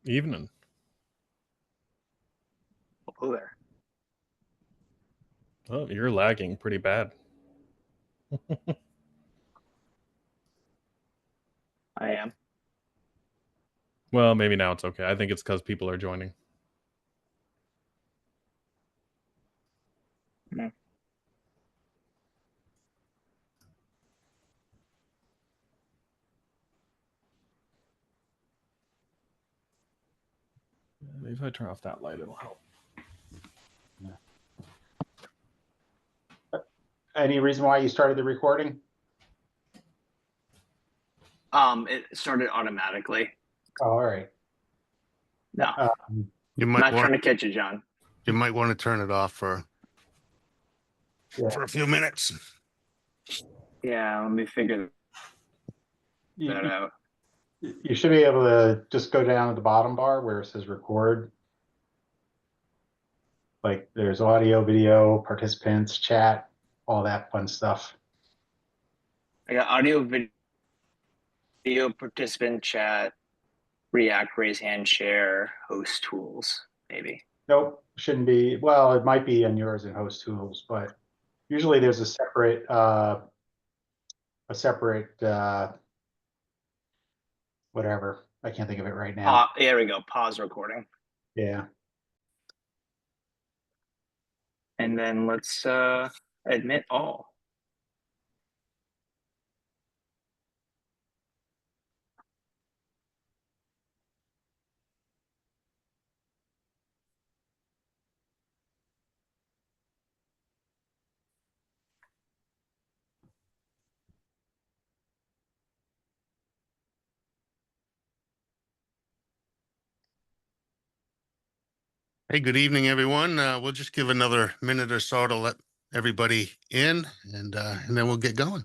Evening. Hello there. Oh, you're lagging pretty bad. I am. Well, maybe now it's okay. I think it's because people are joining. No. Maybe if I turn off that light, it'll help. Any reason why you started the recording? It started automatically. Oh, all right. No, You I'm might not want trying to catch you, John. you might want to turn it off for Yeah. a few minutes. Yeah, let me figure that You, out. you should be able to just go down to the bottom bar where it says record. Like there's audio, video, participants, chat, all that fun stuff. I got audio, video, participant, chat, React, raise hand, share, host tools, maybe. Nope, shouldn't be. Well, it might be on yours in host tools, but usually there's a separate whatever. I can't think of it right now. There we go. Pause recording. Yeah. And then let's admit all. Hey, good evening, everyone. We'll just give another minute or so to let everybody in, and then we'll get going.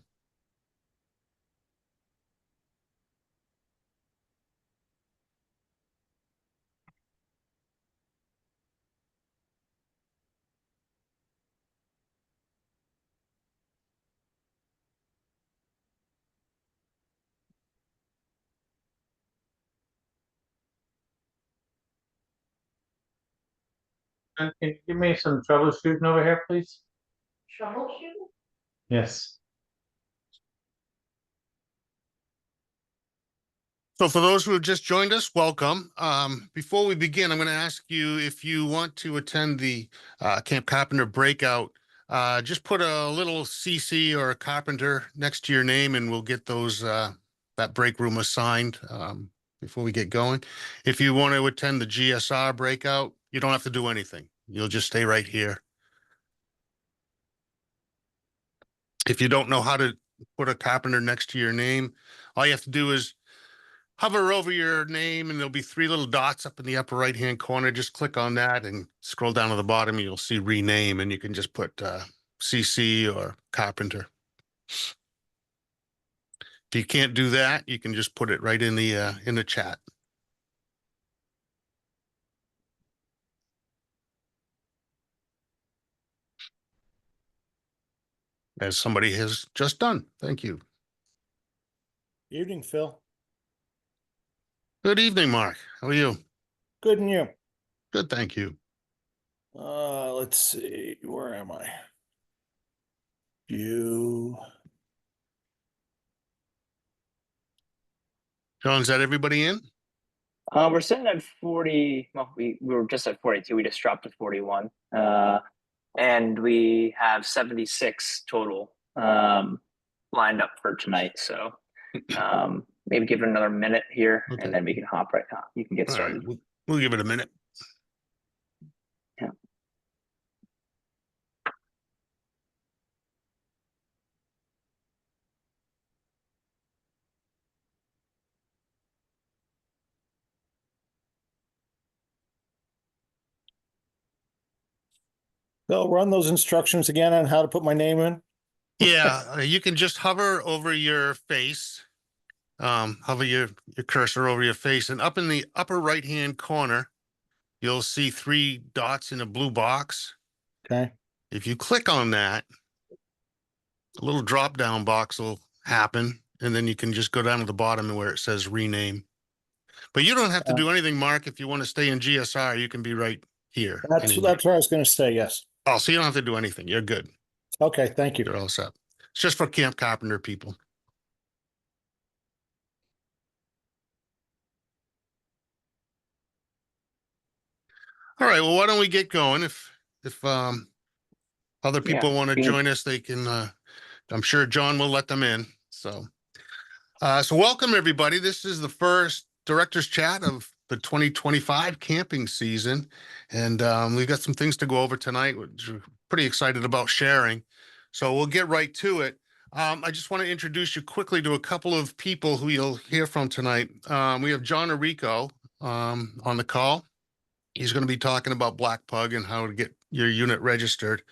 Can you give me some troubleshooting over here, please? Troubleshooting? Yes. So for those who have just joined us, welcome. Before we begin, I'm going to ask you if you want to attend the Camp Carpenter breakout, just put a little CC or a Carpenter next to your name and we'll get those that break room assigned before we get going. If you want to attend the GSR breakout, you don't have to do anything. You'll just stay right here. If you don't know how to put a Carpenter next to your name, all you have to do is hover over your name and there'll be three little dots up in the upper right hand corner. Just click on that and scroll down to the bottom and you'll see rename, and you can just put CC or Carpenter. If you can't do that, you can just put it right in the chat. As somebody has just done. Thank you. Evening, Phil. Good evening, Mark. How are you? Good, and you? Good, thank you. Let's see. Where am I? You. John, is that everybody in? We're sitting at 40. Well, we were just at 42. We just dropped to 41. And we have 76 total lined up for tonight. So maybe give it another minute here, Okay. and then we can hop right now. You can get All started. right, we'll give it a minute. Yeah. They'll run those instructions again on how to put my name in. Yeah, you can just hover over your face, hover your cursor over your face, and up in the upper right-hand corner, you'll see three dots in a blue box. Okay. If you click on that, a little drop-down box will happen, and then you can just go down to the bottom where it says rename. But you don't have to do anything, Mark. If you want to stay in GSR, you can be right here. That's anyway. what I was going to say. Yes. Oh, so you don't have to do anything. You're good. Okay. Thank you. You're all set. It's just for Camp Carpenter people. All right. Well, why don't we get going? If other people want to join us, they can. I'm sure John will let them in. So welcome everybody. This is the first director's chat of the 2025 camping season, and we've got some things to go over tonight, which we're pretty excited about sharing. So we'll get right to it. I just want to introduce you quickly to a couple of people who you'll hear from tonight. We have John Arico on the call. He's going to be talking about Black Pug and how to get your unit registered.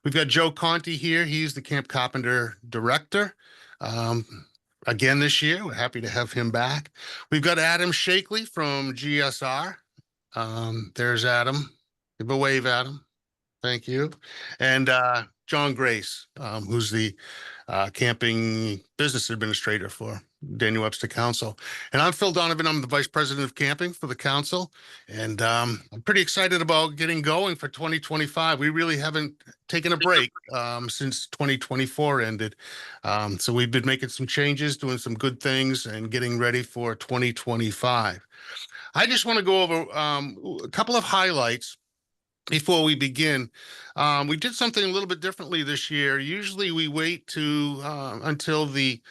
We've got Joe Conti here. He's the Camp Carpenter director. Again this year, we're happy to have him back. We've got Adam Shakely from GSR. There's Adam. Give a wave, Adam. Thank you. And John Grace, who's the camping business administrator for Daniel Webster Council. And I'm Phil Donovan. I'm the vice president of camping for the council. And I'm pretty excited about getting going for 2025. We really haven't taken a break since 2024 ended. So we've been making some changes, doing some good things, and getting ready for 2025. I just want to go over a couple of highlights before we begin. We did something a little bit differently this year. Usually we wait to until the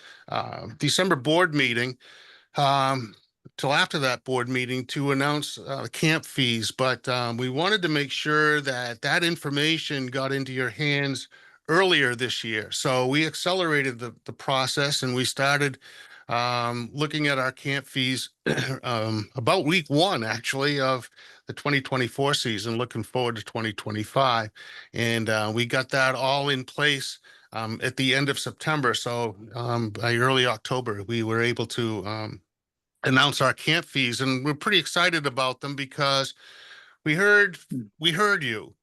December board meeting, till after that board meeting to announce camp fees. But we wanted to make sure that that information got into your hands earlier this year. So we accelerated the process, and we started looking at our camp fees about week one, actually, of the 2024 season, looking forward to 2025. And we got that all in place at the end of September. So by early October, we were able to announce our camp fees, and we're pretty excited about them because we heard you.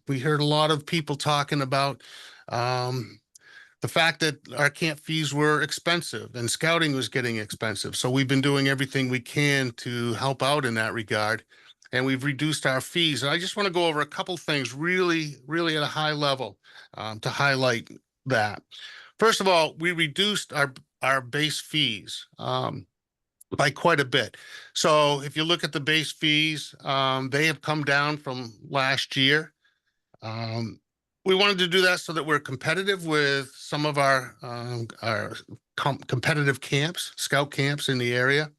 We heard a lot of people talking about the fact that our camp fees were expensive and scouting was getting expensive. So we've been doing everything we can to help out in that regard. And we've reduced our fees. And I just want to go over a couple things really, really at a high level to highlight that. First of all, we reduced our base fees by quite a bit. So if you look at the base fees, they have come down from last year. We wanted to do that so that we're competitive with some of our competitive camps, scout camps in the area.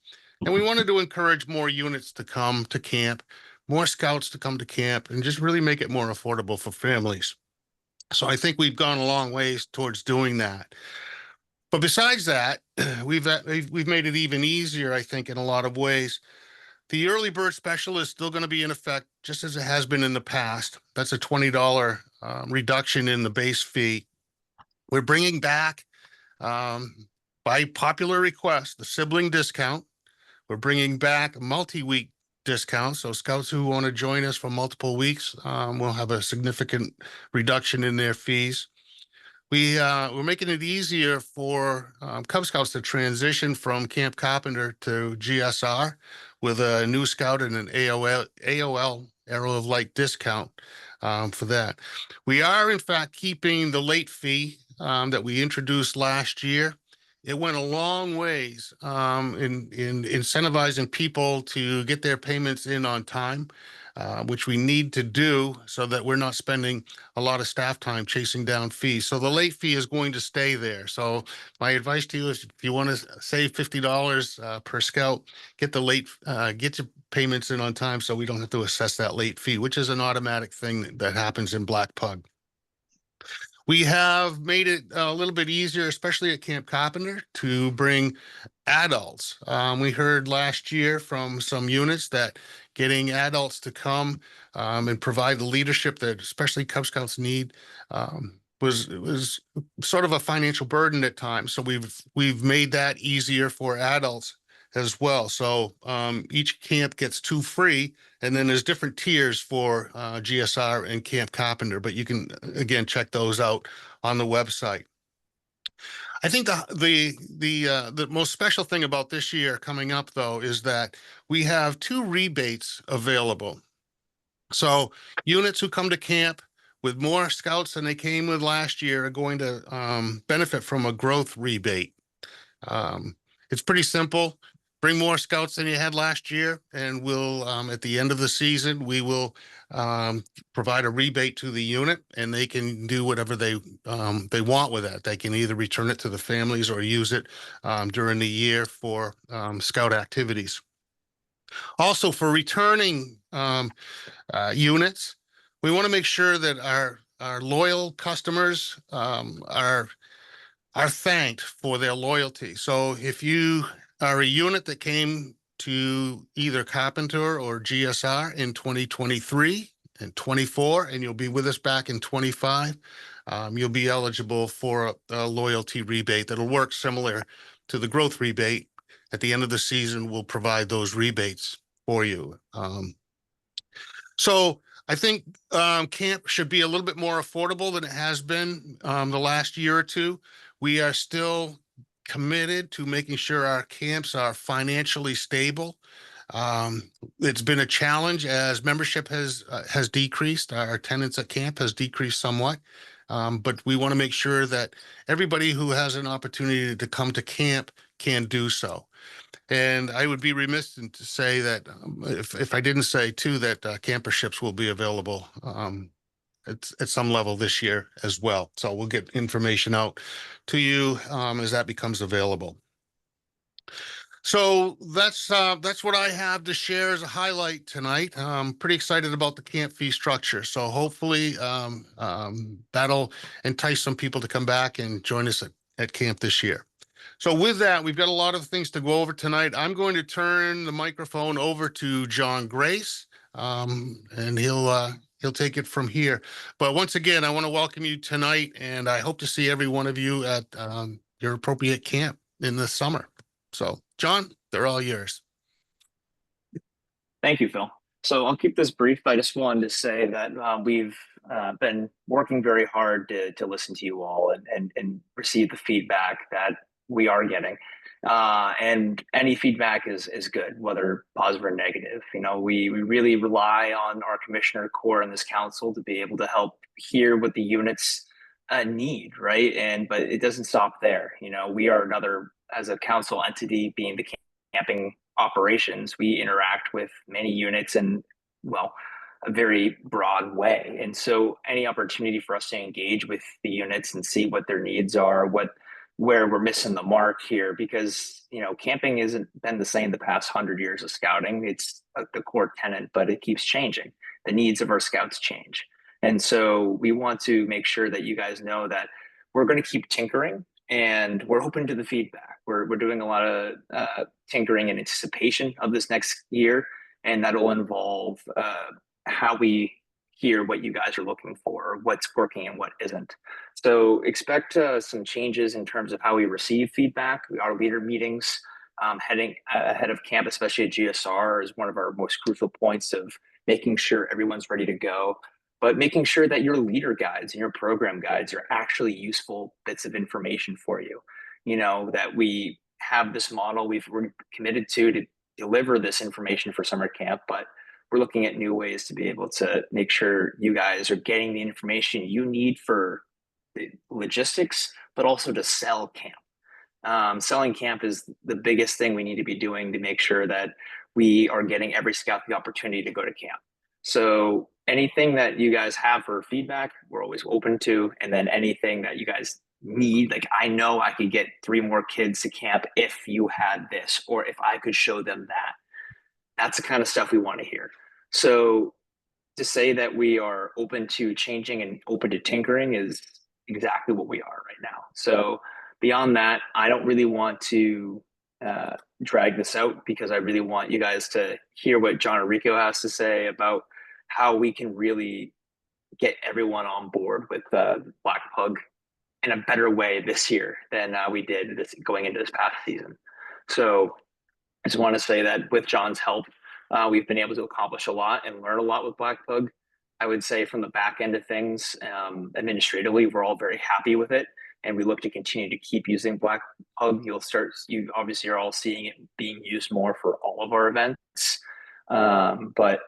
And we wanted to encourage more units to come to camp, more scouts to come to camp, and just really make it more affordable for families. So I think we've gone a long ways towards doing that. But besides that, we've made it even easier, I think, in a lot of ways. The early bird special is still going to be in effect, just as it has been in the past. That's a $20 reduction in the base fee. We're bringing back, by popular request, the sibling discount. We're bringing back a multi-week discount. So scouts who want to join us for multiple weeks will have a significant reduction in their fees. We're making it easier for Cub Scouts to transition from Camp Carpenter to GSR with a new scout and an AOL Arrow of Light discount for that. We are, in fact, keeping the late fee that we introduced last year. It went a long ways in incentivizing people to get their payments in on time, which we need to do so that we're not spending a lot of staff time chasing down fees. So the late fee is going to stay there. So my advice to you is, if you want to save $50 per scout, get your payments in on time so we don't have to assess that late fee, which is an automatic thing that happens in Black Pug. We have made it a little bit easier, especially at Camp Carpenter, to bring adults. We heard last year from some units that getting adults to come and provide the leadership that especially Cub Scouts need was sort of a financial burden at times. So we've made that easier for adults as well. So each camp gets 2 free, and then there's different tiers for GSR and Camp Carpenter, but you can, again, check those out on the website. I think the most special thing about this year coming up, though, is that we have 2 rebates available. So units who come to camp with more scouts than they came with last year are going to benefit from a growth rebate. It's pretty simple. Bring more scouts than you had last year, and we'll at the end of the season we will provide a rebate to the unit, and they can do whatever they want with that. They can either return it to the families or use it during the year for scout activities. Also, for returning units, we want to make sure that our loyal customers are thanked for their loyalty. So if you are a unit that came to either Carpenter or GSR in 2023 and 24, and you'll be with us back in 25, you'll be eligible for a loyalty rebate that'll work similar to the growth rebate. At the end of the season, we'll provide those rebates for you. So I think camp should be a little bit more affordable than it has been the last year or two. We are still committed to making sure our camps are financially stable. It's been a challenge as membership has decreased. Our attendance at camp has decreased somewhat, but we want to make sure that everybody who has an opportunity to come to camp can do so. And I would be remiss to say that if I didn't say too that camperships will be available at some level this year as well. So we'll get information out to you as that becomes available. So that's what I have to share as a highlight tonight. I'm pretty excited about the camp fee structure. So hopefully that'll entice some people to come back and join us at camp this year. So with that, we've got a lot of things to go over tonight. I'm going to turn the microphone over to John Grace, and he'll take it from here. But once again, I want to welcome you tonight, and I hope to see every one of you at your appropriate camp in the summer. So, John, they're all yours. Thank you, Phil. So I'll keep this brief. I just wanted to say that we've been working very hard to listen to you all and receive the feedback that we are getting. And any feedback is good, whether positive or negative. You know, we really rely on our commissioner core and this council to be able to help hear what the units need, right? But it doesn't stop there. You know, we are another, as a council entity, being the camping operations, we interact with many units in, well, a very broad way. And so any opportunity for us to engage with the units and see what their needs are, where we're missing the mark here, because, you know, camping hasn't been the same the past 100 years of scouting. It's the core tenet, but it keeps changing. The needs of our scouts change. And so we want to make sure that you guys know that we're going to keep tinkering, and we're open to the feedback. We're doing a lot of tinkering in anticipation of this next year, and that'll involve how we hear what you guys are looking for, what's working and what isn't. So expect some changes in terms of how we receive feedback. Our leader meetings heading ahead of camp, especially at GSR, is one of our most crucial points of making sure everyone's ready to go, but making sure that your leader guides and your program guides are actually useful bits of information for you. You know, that we have this model we're committed to deliver this information for summer camp, but we're looking at new ways to be able to make sure you guys are getting the information you need for the logistics, but also to sell camp. Selling camp is the biggest thing we need to be doing to make sure that we are getting every scout the opportunity to go to camp. So anything that you guys have for feedback, we're always open to. And then anything that you guys need, like, I know I could get 3 more kids to camp if you had this, or if I could show them that. That's the kind of stuff we want to hear. So to say that we are open to changing and open to tinkering is exactly what we are right now. So beyond that, I don't really want to drag this out, because I really want you guys to hear what John Enrico has to say about how we can really get everyone on board with Black Pug in a better way this year than we did going into this past season. So I just want to say that with John's help, we've been able to accomplish a lot and learn a lot with Black Pug. I would say from the back end of things, administratively, we're all very happy with it. and we look to continue to keep using Black Hub. You obviously are all seeing it being used more for all of our events. But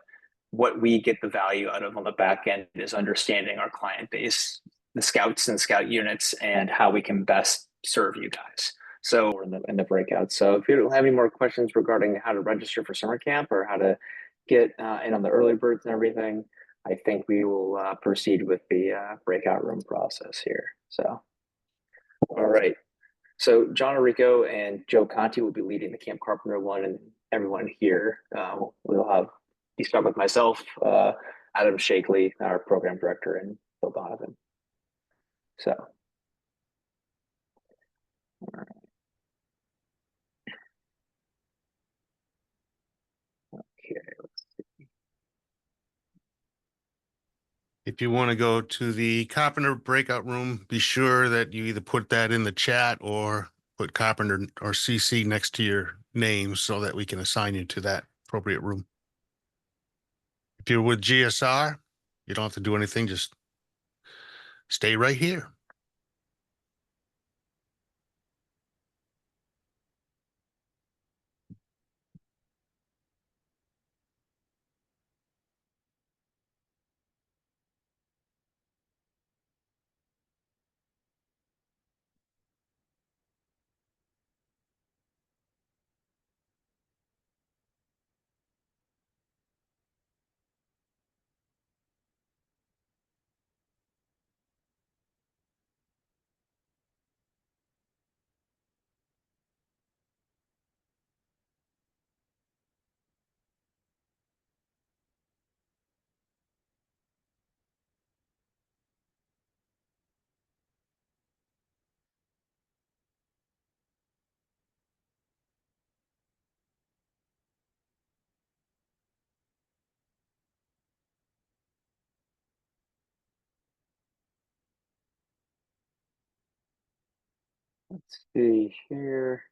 what we get the value out of on the back end is understanding our client base, the scouts and scout units, and how we can best serve you guys. So we're in the breakout. So if you don't have any more questions regarding how to register for summer camp or how to get in on the early birds and everything, I think we will proceed with the breakout room process here. So, all right. So John Rico and Joe Conti will be leading the Camp Carpenter one, and everyone here will have be stuck with myself, Adam Shakely, our program director, and Phil Donovan. So, all right. Okay. If you want to go to the Carpenter breakout room, be sure that you either put that in the chat or put Carpenter or CC next to your name so that we can assign you to that appropriate room. If you're with GSR, you don't have to do anything, just stay right here. Let's see here.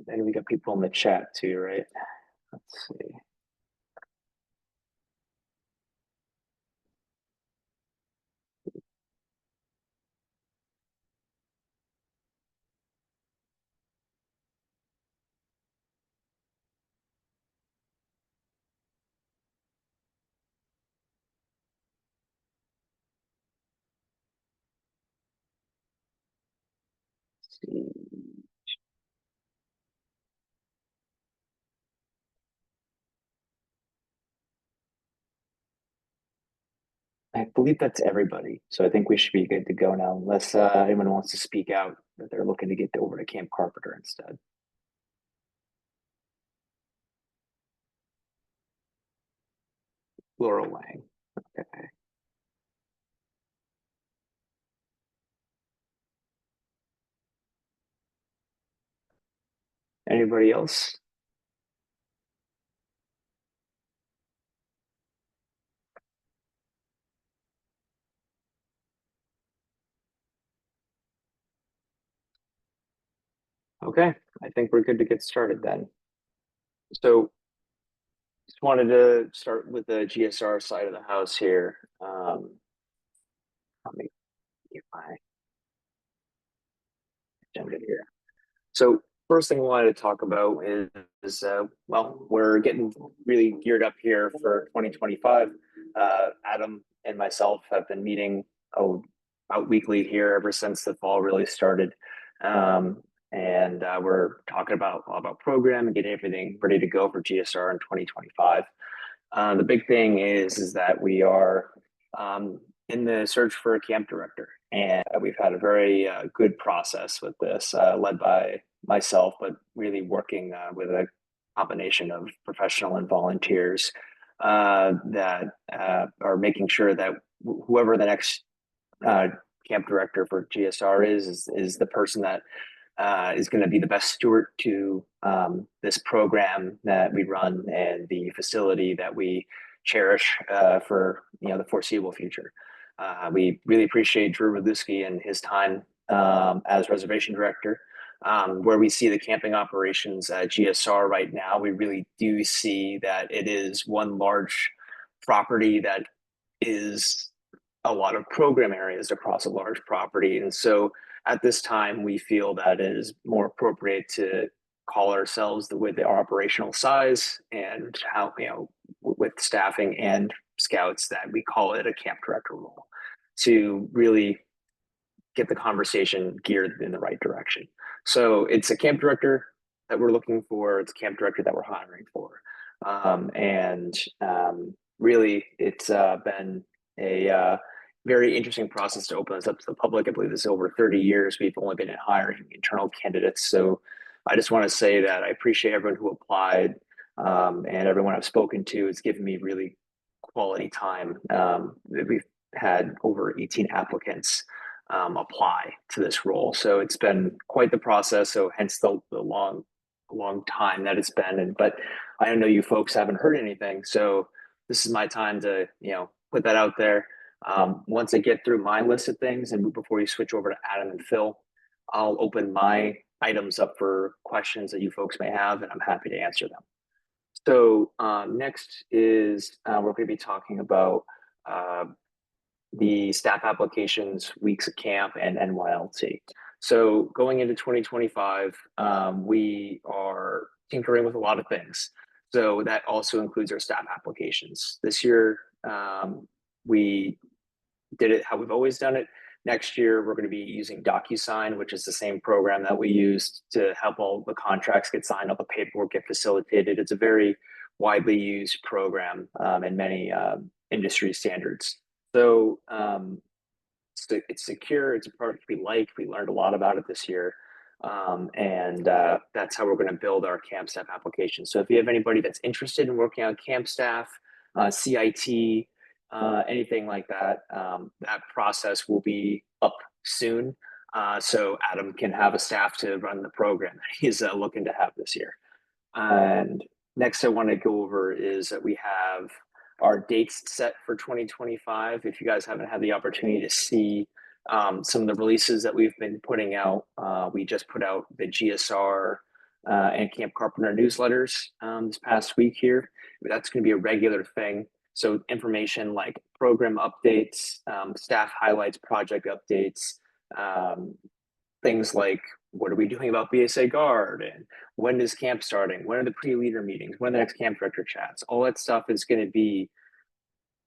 And we got people in the chat too, right? Let's see. I believe that's everybody. So I think we should be good to go now, unless anyone wants to speak out that they're looking to get over to Camp Carpenter instead. Laura Lang. Okay. Anybody else? Okay, I think we're good to get started then. So just wanted to start with the GSR side of the house here. Let me get my agenda here. So first thing I wanted to talk about is well, we're getting really geared up here for 2025. Adam and myself have been meeting about weekly here ever since the fall really started. And we're talking about program and getting everything ready to go for GSR in 2025. The big thing is that we are in the search for a camp director, and we've had a very good process with this, led by myself, but really working with a combination of professional and volunteers that are making sure that whoever the next camp director for GSR is the person that is going to be the best steward to this program that we run and the facility that we cherish for the foreseeable future. We really appreciate Drew Radlewski and his time as reservation director. Where we see the camping operations at GSR right now, we really do see that it is one large property that is a lot of program areas across a large property. And so at this time, we feel that it is more appropriate to call ourselves with our operational size and how, with staffing and scouts, that we call it a camp director role to really get the conversation geared in the right direction. So it's a camp director that we're looking for. It's a camp director that we're hiring for. Really, it's been a very interesting process to open this up to the public. I believe this is over 30 years. We've only been hiring internal candidates. So I just want to say that I appreciate everyone who applied, and everyone I've spoken to has given me really quality time. We've had over 18 applicants apply to this role. So it's been quite the process. So hence the long time that it's been. But I know you folks haven't heard anything. So this is my time to, put that out there. Once I get through my list of things and before you switch over to Adam and Phil, I'll open my items up for questions that you folks may have, and I'm happy to answer them. So next is we're going to be talking about the staff applications, weeks of camp, and NYLT. So going into 2025, we are tinkering with a lot of things. So that also includes our staff applications. This year, we did it how we've always done it. Next year, we're going to be using DocuSign, which is the same program that we used to help all the contracts get signed, all the paperwork get facilitated. It's a very widely used program in many industry standards. So it's secure. It's a product we like. We learned a lot about it this year. That's how we're going to build our camp staff application. So if you have anybody that's interested in working on camp staff, CIT, anything like that, that process will be up soon. So Adam can have a staff to run the program that he's looking to have this year. And next I want to go over is that we have our dates set for 2025. If you guys haven't had the opportunity to see some of the releases that we've been putting out, we just put out the GSR and Camp Carpenter newsletters this past week here. That's going to be a regular thing. So information like program updates, staff highlights, project updates, things like what are we doing about BSA Guard, and when is camp starting? When are the pre-leader meetings? When are the next camp director chats? All that stuff is going to be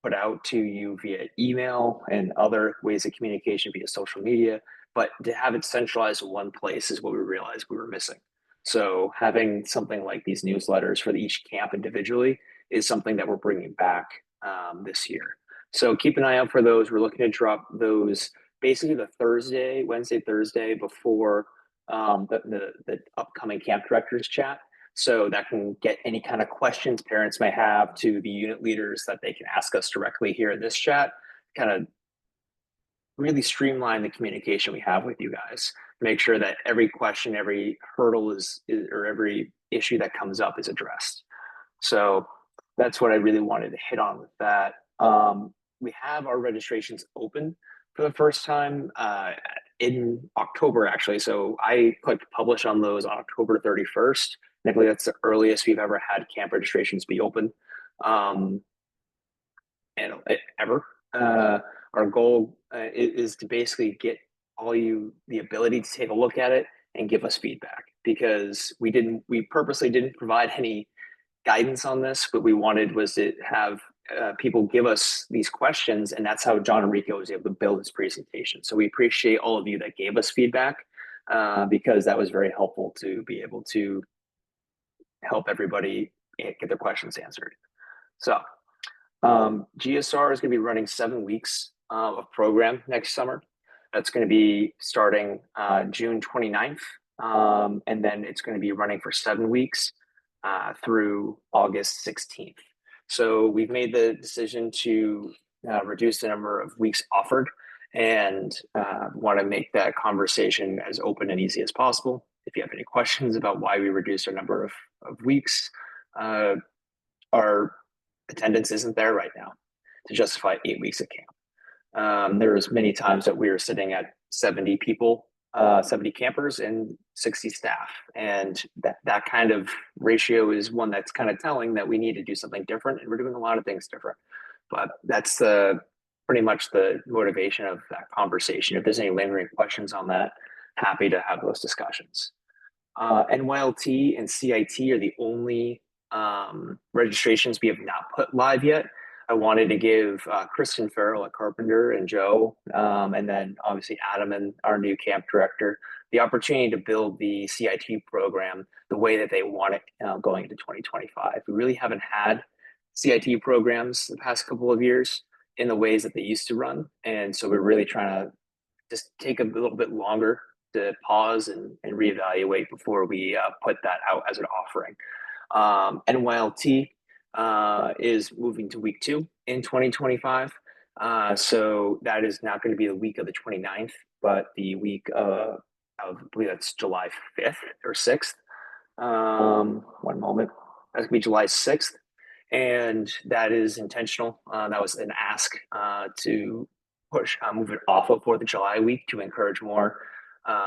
put out to you via email and other ways of communication via social media. But to have it centralized in one place is what we realized we were missing. So having something like these newsletters for each camp individually is something that we're bringing back this year. So keep an eye out for those. We're looking to drop those basically the Wednesday, Thursday before the upcoming camp directors chat. So that can get any kind of questions parents may have to the unit leaders that they can ask us directly here in this chat, kind of really streamline the communication we have with you guys. Make sure that every question, every hurdle or every issue that comes up is addressed. So that's what I really wanted to hit on with that. We have our registrations open for the first time in October, actually. So I clicked publish on those on October 31st. And I believe that's the earliest we've ever had camp registrations be open and ever. Our goal is to basically get the ability to take a look at it and give us feedback, because we purposely didn't provide any guidance on this. What we wanted was to have people give us these questions, and that's how John Enrico was able to build his presentation. So we appreciate all of you that gave us feedback because that was very helpful to be able to help everybody get their questions answered. So GSR is going to be running 7 weeks of program next summer. That's going to be starting June 29th, and then it's going to be running for 7 weeks through August 16th. So we've made the decision to reduce the number of weeks offered, and want to make that conversation as open and easy as possible. If you have any questions about why we reduced our number of weeks, our attendance isn't there right now to justify 8 weeks of camp. There's many times that we are sitting at 70 people 70 campers and 60 staff. And that kind of ratio is one that's kind of telling that we need to do something different, and we're doing a lot of things different. But that's pretty much the motivation of that conversation. If there's any lingering questions on that, happy to have those discussions. NYLT and CIT are the only registrations we have not put live yet. I wanted to give Kristen Farrell at Carpenter and Joe, and then obviously Adam and our new camp director, the opportunity to build the CIT program the way that they want it going into 2025. We really haven't had CIT programs the past couple of years in the ways that they used to run. And so we're really trying to just take a little bit longer to pause and reevaluate before we put that out as an offering. NYLT is moving to week 2 in 2025. So that is not going to be the week of the 29th, but the week of, I believe that's July 5th or 6th. One moment. That's going to be July 6th. And that is intentional. That was an ask to push, move it off of 4th of July week to encourage more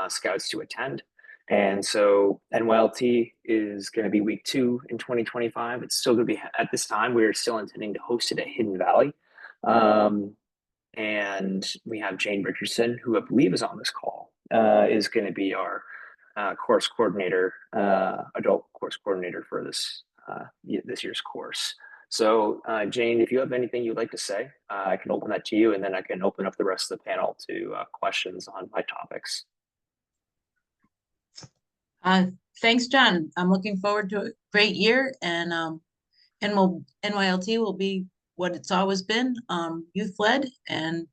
scouts to attend. And so NYLT is going to be week 2 in 2025. It's still going to be, at this time, we're still intending to host it at Hidden Valley. And we have Jane Richardson, who I believe is on this call, is going to be our course coordinator, adult course coordinator for this year's course. So Jane, if you have anything you'd like to say, I can open that to you, and then I can open up the rest of the panel to questions on my topics. Thanks, John. I'm looking forward to a great year, and NYLT will be what it's always been, youth-led, and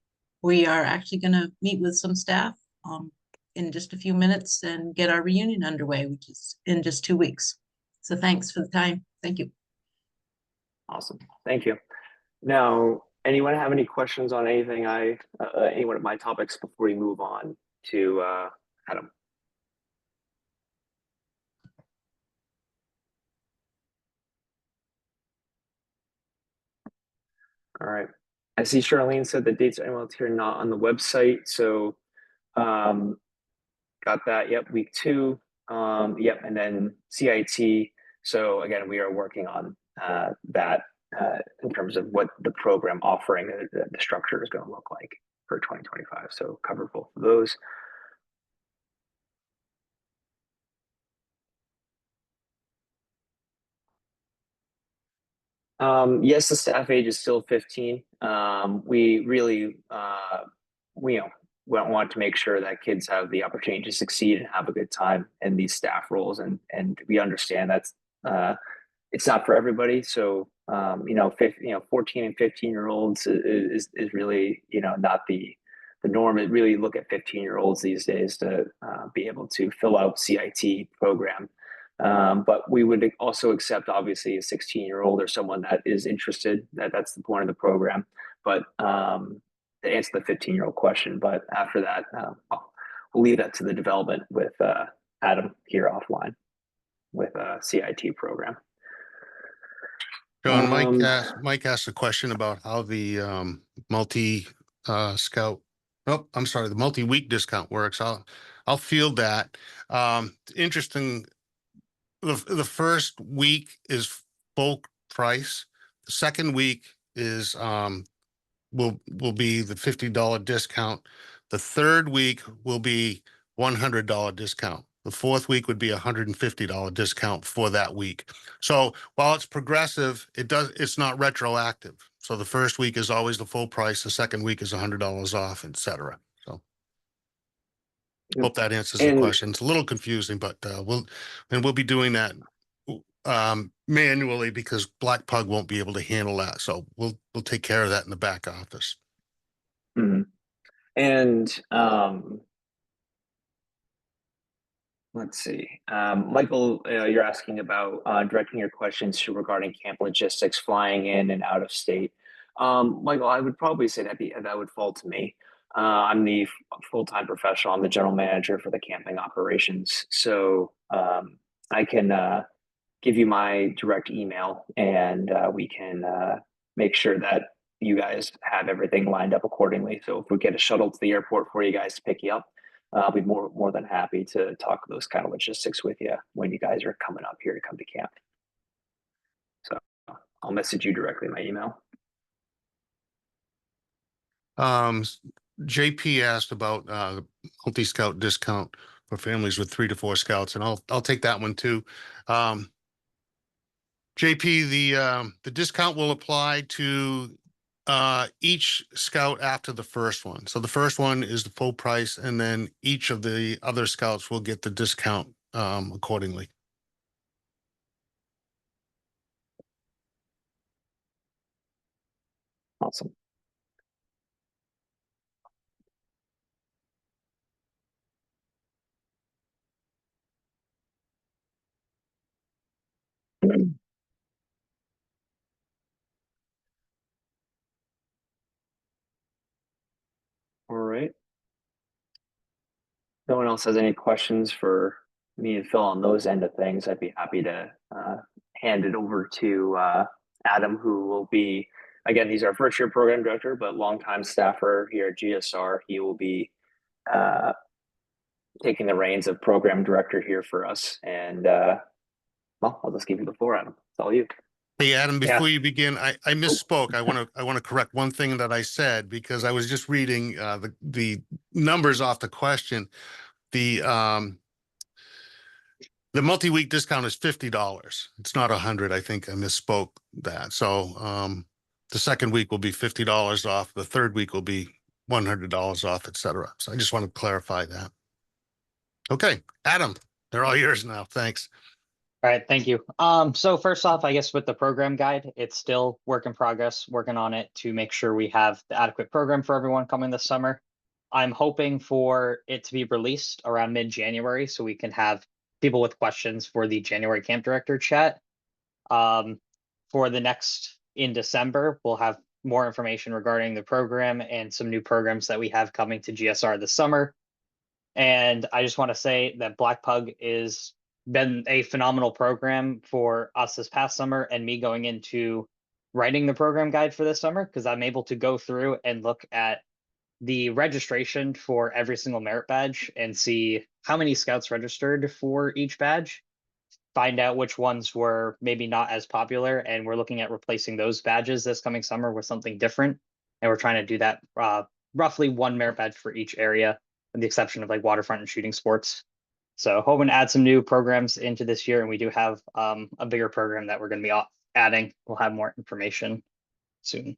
we are actually going to meet with some staff in just a few minutes and get our reunion underway, which is in just 2 weeks. So thanks for the time. Thank you. Awesome. Thank you. Now, anyone have any questions on anything any one of my topics before we move on to Adam? All right. I see Charlene said the dates of NYLT are not on the website. So got that. Yep. Week 2. Yep. And then CIT. So again, we are working on that in terms of what the program offering, the structure is going to look like for 2025. So cover both of those. Yes, the staff age is still 15. We really, we want to make sure that kids have the opportunity to succeed and have a good time in these staff roles, and we understand that's it's not for everybody. So 14 and 15-year-olds is really not the norm. It really look at 15-year-olds these days to be able to fill out CIT program. But we would also accept, obviously, a 16-year-old or someone that is interested. That's the point of the program. But to answer the 15-year-old question, but after that, we'll leave that to the development with Adam here offline with a CIT program. John, Mike asked a question about how the multi-scout. Oh, I'm sorry, the multi-week discount works. I'll field that. Interesting. The first week is full price. The second week is will be the $50 discount. The third week will be $100 discount. The fourth week would be $150 discount for that week. So while it's progressive, it's not retroactive. So the first week is always the full price. The second week is $100 off, etc. So hope that answers the question. It's a little confusing, but we'll be doing that manually because Black Pug won't be able to handle that. So we'll take care of that in the back office. Mm-hmm. And let's see, Michael, you're asking about directing your questions regarding camp logistics, flying in and out of state. Michael, I would probably say that would fall to me. I'm the full-time professional. I'm the general manager for the camping operations. So I can give you my direct email, and we can make sure that you guys have everything lined up accordingly. So if we get a shuttle to the airport for you guys to pick you up, I'll be more than happy to talk those kind of logistics with you when you guys are coming up here to come to camp. So I'll message you directly in my email. JP asked about multi-scout discount for families with 3 to 4 scouts, and I'll take that one too. JP, the discount will apply to each scout after the first one. So the first one is the full price, and then each of the other scouts will get the discount accordingly. Awesome. All right. No one else has any questions for me and Phil on those end of things, I'd be happy to hand it over to Adam, who will be, again, he's our first year program director, but longtime staffer here at GSR. He will be taking the reins of program director here for us. And well, I'll just give you the floor, Adam. It's all you. Hey, Adam, Yeah. before you begin, I misspoke. I want to correct one thing that I said, because I was just reading the numbers off the question. The multi-week discount is $50. It's not 100. I think I misspoke that. So the second week will be $50 off. The third week will be $100 off, etc. So I just want to clarify that. Okay, Adam, they're all yours now. Thanks. All right, thank you. So first off, I guess with the program guide, it's still work in progress, working on it to make sure we have the adequate program for everyone coming this summer. I'm hoping for it to be released around mid-January so we can have people with questions for the January camp director chat. For the next in December, we'll have more information regarding the program and some new programs that we have coming to GSR this summer. And I just want to say that Black Pug is been a phenomenal program for us this past summer, and me going into writing the program guide for this summer, because I'm able to go through and look at the registration for every single merit badge and see how many scouts registered for each badge, find out which ones were maybe not as popular, and we're looking at replacing those badges this coming summer with something different. And we're trying to do that roughly 1 merit badge for each area, with the exception of like waterfront and shooting sports. So hoping to add some new programs into this year, and we do have a bigger program that we're going to be adding. We'll have more information soon.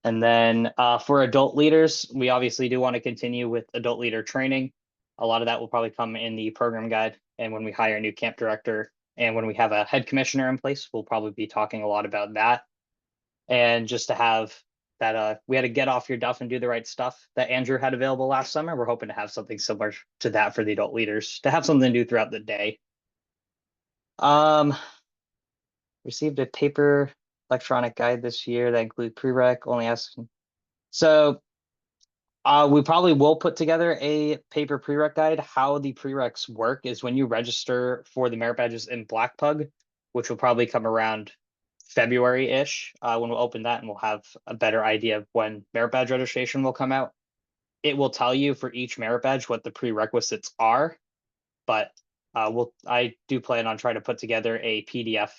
And then for adult leaders, we obviously do want to continue with adult leader training. A lot of that will probably come in the program guide, and when we hire a new camp director and when we have a head commissioner in place, we'll probably be talking a lot about that. And just to have that we had to get off your duff and do the right stuff that Andrew had available last summer. We're hoping to have something similar to that for the adult leaders, to have something to do throughout the day. Received a paper electronic guide this year that include prereq, only asking. So we probably will put together a paper prereq guide. How the prereqs work is when you register for the merit badges in Black Pug, which will probably come around February-ish, when we'll open that, and we'll have a better idea of when merit badge registration will come out. It will tell you for each merit badge what the prerequisites are, but I do plan on trying to put together a PDF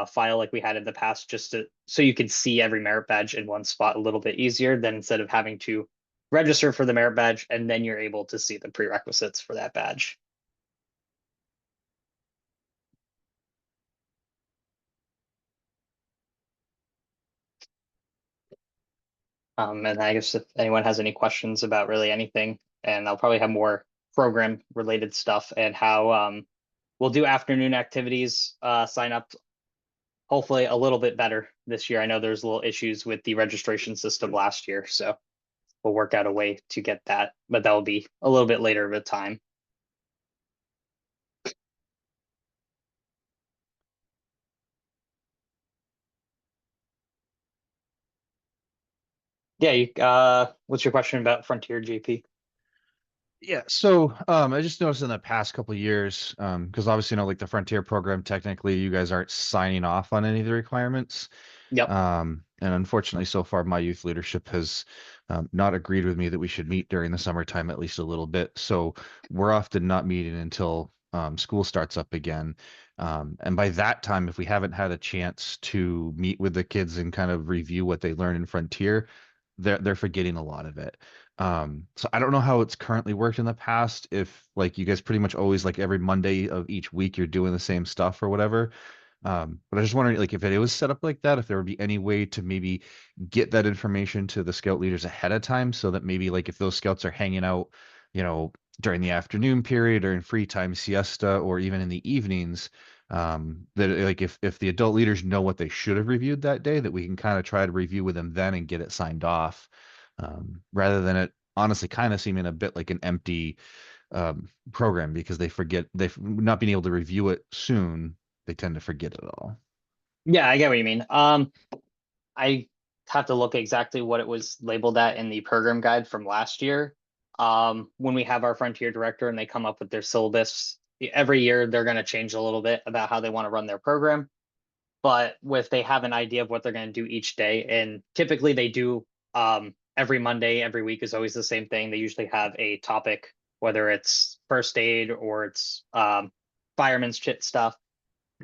file like we had in the past, just so you can see every merit badge in one spot a little bit easier than instead of having to register for the merit badge and then you're able to see the prerequisites for that badge. And I guess if anyone has any questions about really anything, and I'll probably have more program related stuff and how we'll do afternoon activities, sign up hopefully a little bit better this year. I know there's little issues with the registration system last year, so we'll work out a way to get that, but that will be a little bit later of a time. Yeah, what's your question about Frontier, JP? Yeah, so I just noticed in the past couple of years, because obviously, like the Frontier program, technically, you guys aren't signing off on any of the requirements. Yep. And unfortunately, so far, my youth leadership has not agreed with me that we should meet during the summertime at least a little bit. So we're often not meeting until school starts up again. And by that time, if we haven't had a chance to meet with the kids and kind of review what they learn in Frontier, they're forgetting a lot of it. So I don't know how it's currently worked in the past. If like you guys pretty much always like every Monday of each week you're doing the same stuff or whatever. But I just wondering like if it was set up like that, if there would be any way to maybe get that information to the scout leaders ahead of time so that maybe like if those scouts are hanging out, during the afternoon period or in free time siesta or even in the evenings, that like if the adult leaders know what they should have reviewed that day, that we can kind of try to review with them then and get it signed off, rather than it honestly kind of seeming a bit like an empty program because they've not being able to review it soon. They tend to forget it all. Yeah, I get what you mean. I have to look exactly what it was labeled at in the program guide from last year. When we have our Frontier director and they come up with their syllabus, every year they're going to change a little bit about how they want to run their program. But if they have an idea of what they're going to do each day, and typically they do every Monday, every week is always the same thing. They usually have a topic, whether it's first aid or it's fireman's chit stuff.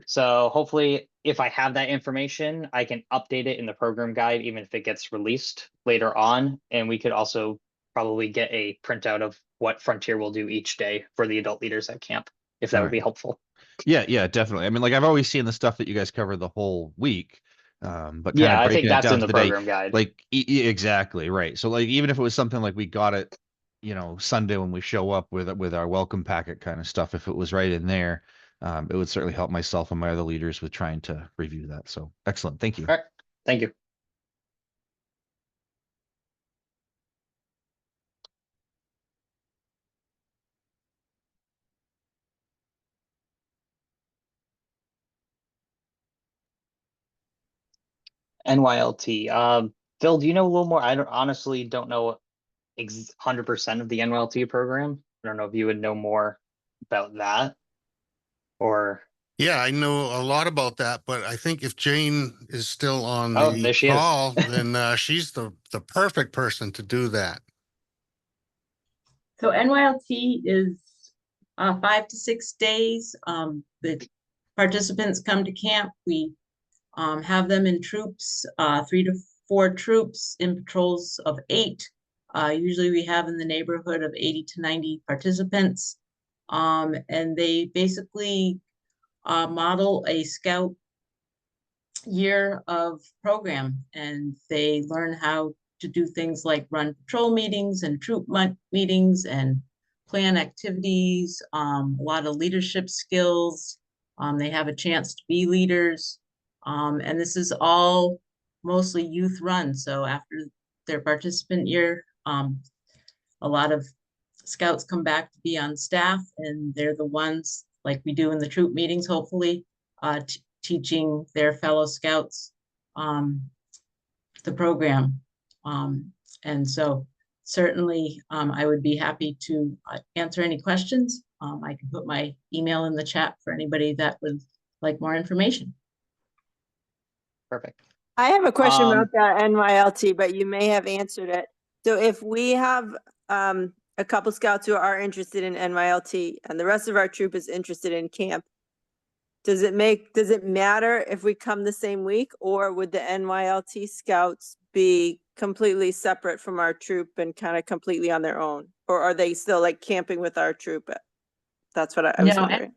So hopefully if I have that information, I can update it in the program guide, even if it gets released later on. And we could also probably get a printout of what Frontier will do each day for the adult leaders at camp, if that would be helpful. Yeah, definitely. I mean, like I've always seen the stuff that you guys cover the whole week, but kind Yeah, of I think breaking it that's down in to the the day, program guide. like exactly right. So like even if it was something like we got it, Sunday when we show up with our welcome packet kind of stuff, if it was right in there, it would certainly help myself and my other leaders with trying to review that. So excellent, thank you. All right, thank you. NYLT. Phil, do you know a little more? I honestly don't know 100% of the NYLT program. I don't know if you would know more about that or. Yeah, I know a lot about that, but I think if Jane is still on Oh, the there she is. call, then she's the perfect person to do that. So NYLT is 5 to 6 days. The participants come to camp. We have them in troops, 3 to 4 troops in patrols of 8. Usually we have in the neighborhood of 80 to 90 participants. And they basically model a scout year of program, and they learn how to do things like run patrol meetings and troop meetings and plan activities, a lot of leadership skills. They have a chance to be leaders. And this is all mostly youth run. So after their participant year, a lot of scouts come back to be on staff, and they're the ones, like we do in the troop meetings, hopefully, teaching their fellow scouts the program. And so certainly I would be happy to answer any questions. I can put my email in the chat for anybody that would like more information. Perfect. I have a question about that NYLT, but you may have answered it. So if we have a couple scouts who are interested in NYLT and the rest of our troop is interested in camp, does it matter if we come the same week, or would the NYLT scouts be completely separate from our troop and kind of completely on their own? Or are they still like camping with our troop? That's what I was wondering.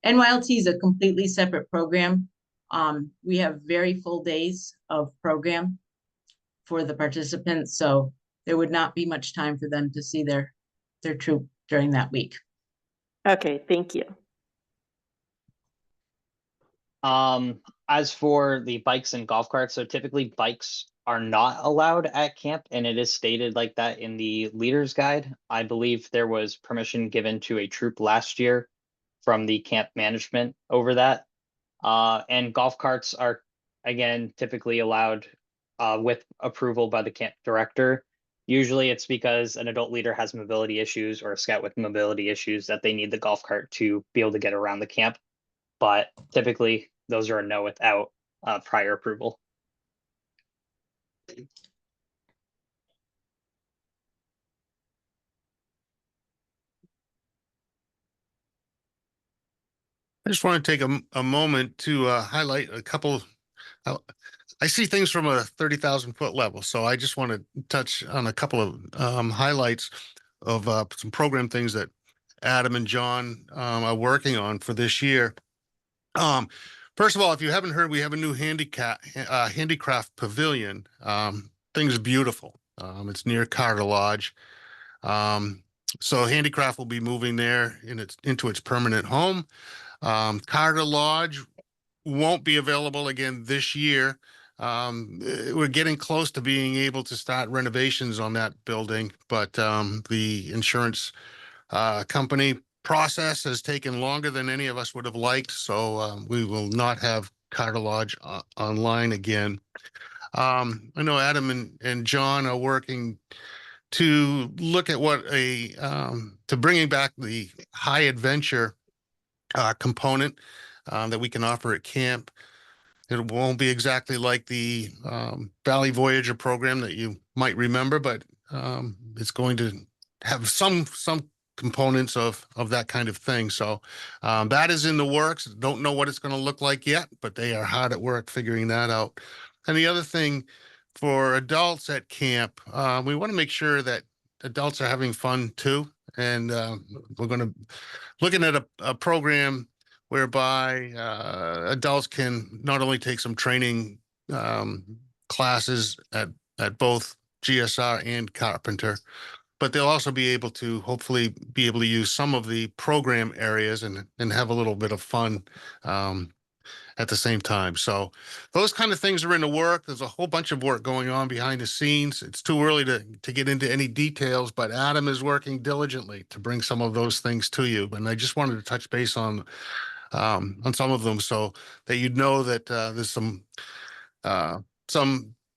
NYLT is a completely separate program. We have very full days of program for the participants, so there would not be much time for them to see their troop during that week. Okay, thank you. As for the bikes and golf carts, so typically bikes are not allowed at camp, and it is stated like that in the leader's guide. I believe there was permission given to a troop last year from the camp management over that. And golf carts are, again, typically allowed with approval by the camp director. Usually it's because an adult leader has mobility issues or a scout with mobility issues that they need the golf cart to be able to get around the camp. But typically those are a no without prior approval. I just want to take a moment to highlight a couple. I see things from a 30,000 foot level, so I just want to touch on a couple of highlights of some program things that Adam and John are working on for this year. First of all, if you haven't heard, we have a new handicraft pavilion. Things are beautiful. It's near Carter Lodge. So handicraft will be moving there into its permanent home. Carter Lodge won't be available again this year. We're getting close to being able to start renovations on that building, but the insurance company process has taken longer than any of us would have liked, so we will not have Carter Lodge online again. I know Adam and John are working to look at what to bringing back the high adventure component that we can offer at camp. It won't be exactly like the Valley Voyager program that you might remember, but it's going to have some components of that kind of thing. So that is in the works. Don't know what it's going to look like yet, but they are hard at work figuring that out. And the other thing for adults at camp, we want to make sure that adults are having fun too. And we're going to looking at a program whereby adults can not only take some training classes at both GSR and Carpenter, but they'll also be able to hopefully be able to use some of the program areas and have a little bit of fun at the same time. So those kind of things are in the work. There's a whole bunch of work going on behind the scenes. It's too early to get into any details, but Adam is working diligently to bring some of those things to you. And I just wanted to touch base on some of them so that you'd know that there's some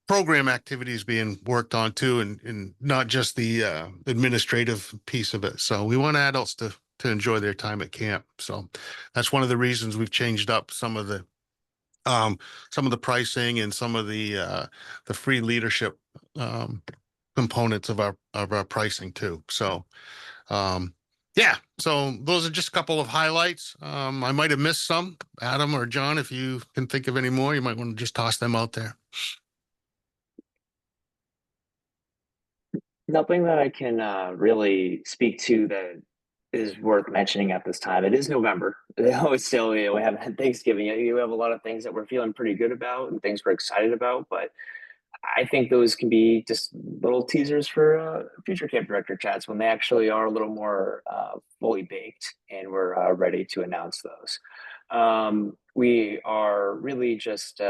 program activities being worked on too, and not just the administrative piece of it. So we want adults to enjoy their time at camp. So that's one of the reasons we've changed up some of the pricing and some of the free leadership components of our pricing too. So yeah, so those are just a couple of highlights. I might have missed some. Adam or John, if you can think of any more, you might want to just toss them out there. Nothing that I can really speak to that is worth mentioning at this time. It is November. It's still, we haven't had Thanksgiving yet. You have a lot of things that we're feeling pretty good about and things we're excited about, but I think those can be just little teasers for future camp director chats when they actually are a little more fully baked and we're ready to announce those. We are really just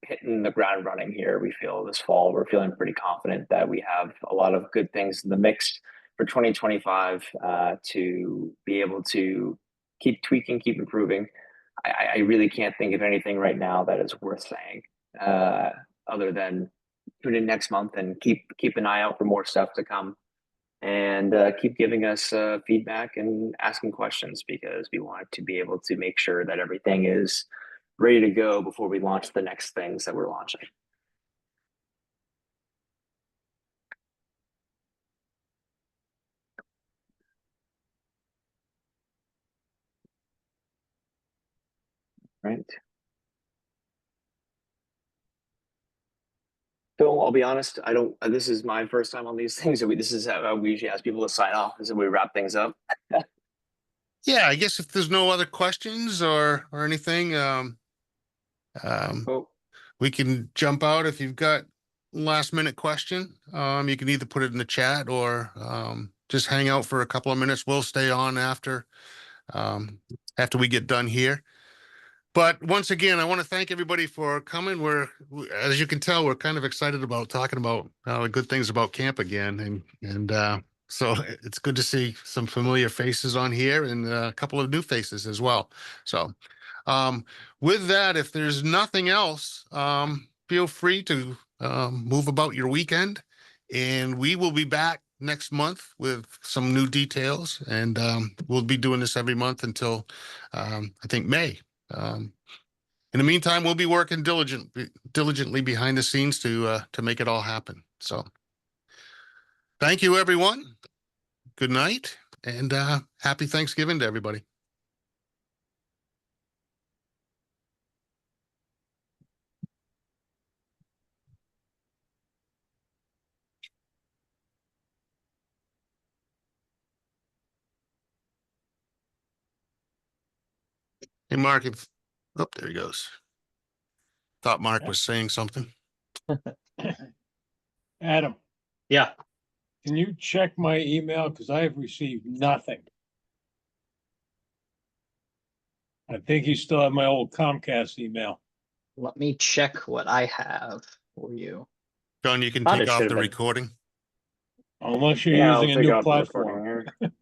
hitting the ground running here. We feel this fall, we're feeling pretty confident that we have a lot of good things in the mix for 2025 to be able to keep tweaking, keep improving. I really can't think of anything right now that is worth saying other than tune in next month and keep an eye out for more stuff to come, and keep giving us feedback and asking questions, because we want to be able to make sure that everything is ready to go before we launch the next things that we're launching. Right. So I'll be honest, I don't, this is my first time on these things. So this is how we usually ask people to sign off as we wrap things up. Yeah, I guess if there's no other questions or anything, we can jump out. If you've got last minute question, you can either put it in the chat or just hang out for a couple of minutes. We'll stay on after we get done here. But once again, I want to thank everybody for coming. As you can tell, we're kind of excited about talking about good things about camp again, and so it's good to see some familiar faces on here and a couple of new faces as well. So with that, if there's nothing else, feel free to move about your weekend And we will be back next month with some new details, and we'll be doing this every month until I think May. In the meantime, we'll be working diligently behind the scenes to make it all happen. So thank you, everyone. Good night, and happy Thanksgiving to everybody. Hey, Mark, if, oh, there he goes. Thought Mark was saying something. Adam, Yeah. can you check my email? Because I have received nothing. I think you still have my old Comcast email. Let me check what I have for you. John, you can Thought take it off should've the been. recording. Unless you're Yeah, I'll using a take new out the platform. recording here.